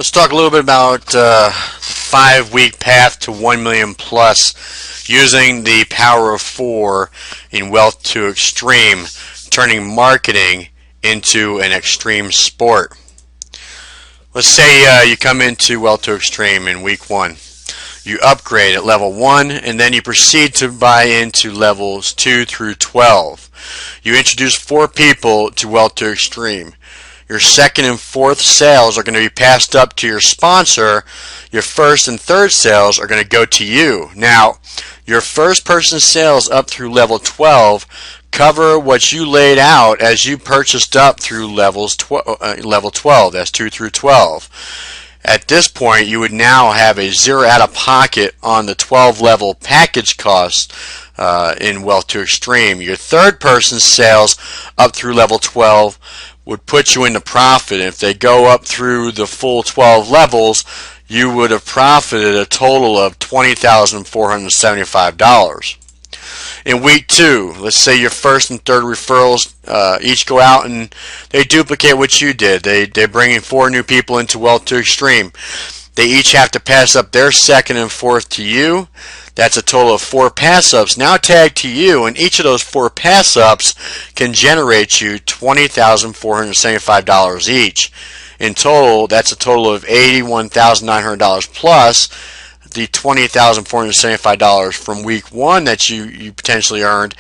Let's talk a little bit about the 5-week path to 1 million plus using the power of 4 in Wealth2Xtreme, turning marketing into an extreme sport. Let's say you come into Wealth2Xtreme in week 1. You upgrade at level 1 and then you proceed to buy into levels 2 through 12. You introduce 4 people to Wealth2Xtreme. Your second and fourth sales are going to be passed up to your sponsor. Your first and third sales are going to go to you. Now, your first person sales up through level 12 cover what you laid out as you purchased up through level 12. That's 2 through 12. At this point, you would now have a zero out of pocket on the 12 level package costs in Wealth2Xtreme. Your third person sales up through level 12 would put you into profit. If they go up through the full 12 levels, you would have profited a total of $20,475. In week 2, let's say your first and third referrals each go out and they duplicate what you did. They bring in 4 new people into Wealth2Xtreme. They each have to pass up their second and fourth to you. That's a total of 4 pass-ups now tagged to you, and each of those 4 pass-ups can generate you $20,475 each. In total, that's a total of $81,900 plus the $20,475 from week 1 that you potentially earned,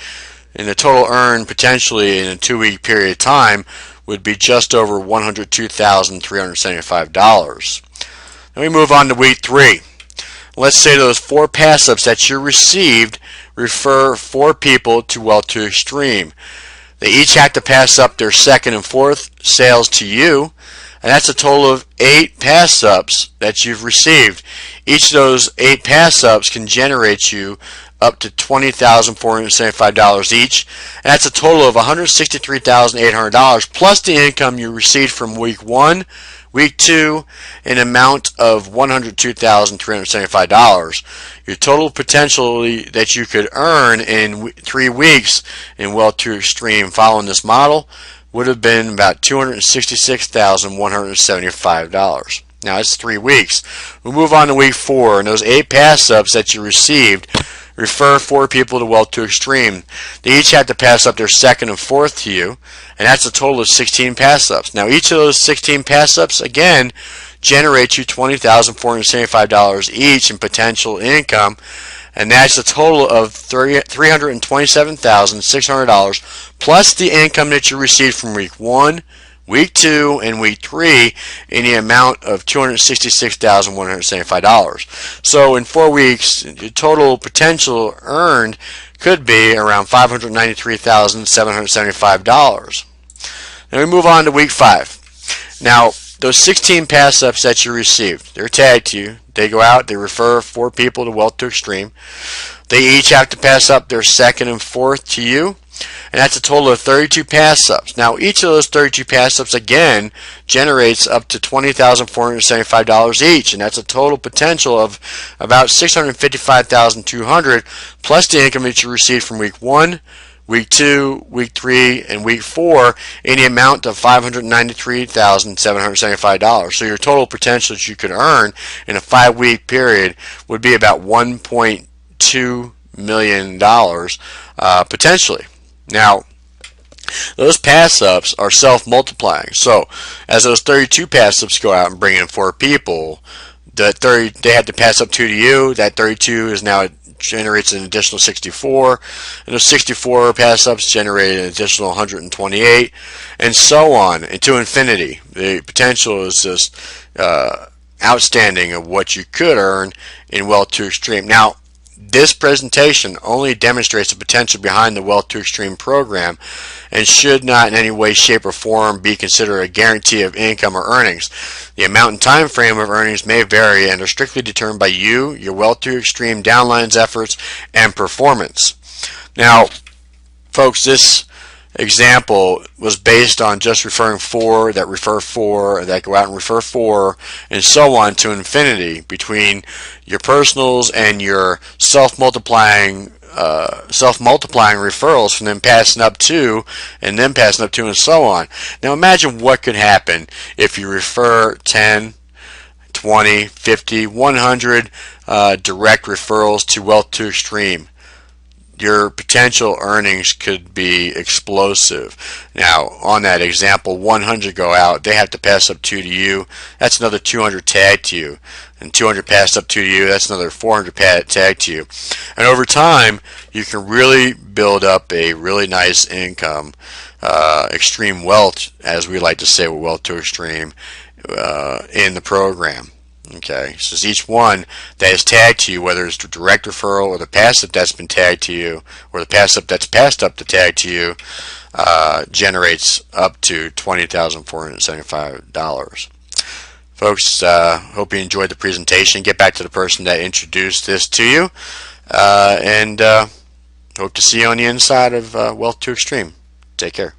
and the total earned potentially in a 2-week period of time would be just over $102,375. Then we move on to week 3. Let's say those 4 pass-ups that you received refer 4 people to Wealth2Xtreme. They each have to pass up their second and fourth sales to you, and that's a total of 8 pass-ups that you've received. Each of those 8 pass-ups can generate you up to $20,475 each, and that's a total of $163,800 plus the income you received from week 1, week 2, an amount of $102,375. Your total potential that you could earn in 3 weeks in Wealth2Xtreme following this model would have been about $266,175. Now it's 3 weeks. We'll move on to week 4, and those 8 pass-ups that you received refer 4 people to Wealth2Xtreme. They each have to pass up their second and fourth to you, and that's a total of 16 pass-ups. Now each of those 16 pass-ups again generate you $20,475 each in potential income, and that's a total of $327,600 plus the income that you received from week 1, week 2, and week 3 in the amount of $266,175. So in 4 weeks, your total potential earned could be around $593,775. Then we move on to week 5. Now, those 16 pass-ups that you received, they're tagged to you. They go out, they refer 4 people to Wealth2Xtreme. They each have to pass up their second and fourth to you, and that's a total of 32 pass-ups. Now each of those 32 pass-ups again generates up to $20,475 each, and that's a total potential of about $655,200 plus the income that you received from week 1, week 2, week 3, and week 4 in the amount of $593,775. So your total potential that you could earn in a 5-week period would be about $1.2 million potentially. Now, those pass-ups are self-multiplying. So, as those 32 pass-ups go out and bring in 4 people, they had to pass up 2 to you. That 32 is now generates an additional 64, and those 64 pass-ups generate an additional 128, and so on, and to infinity. The potential is just outstanding of what you could earn in Wealth2Xtreme. Now, this presentation only demonstrates the potential behind the Wealth2Xtreme program and should not in any way, shape, or form be considered a guarantee of income or earnings. The amount and time frame of earnings may vary and are strictly determined by you, your Wealth2Xtreme downline's efforts, and performance. Now, folks, this example was based on just referring 4 that refer 4 that go out and refer 4 and so on to infinity between your personals and your self-multiplying referrals from them passing up 2 and then passing up 2 and so on. Now imagine what could happen if you refer 10 20, 50, 100 direct referrals to Wealth2Xtreme, your potential earnings could be explosive. Now, on that example, 100 go out, they have to pass up 2 to you, that's another 200 tagged to you, and 200 passed up 2 to you, that's another 400 tagged to you. And over time, you can really build up a really nice income, extreme wealth, as we like to say with Wealth2Xtreme, in the program. Okay, so each one that is tagged to you, whether it's the direct referral or the passive that's been tagged to you, or the passive that's passed up the tag to you, generates up to $20,475. Folks, hope you enjoyed the presentation. Get back to the person that introduced this to you, and hope to see you on the inside of Wealth2Xtreme. Take care.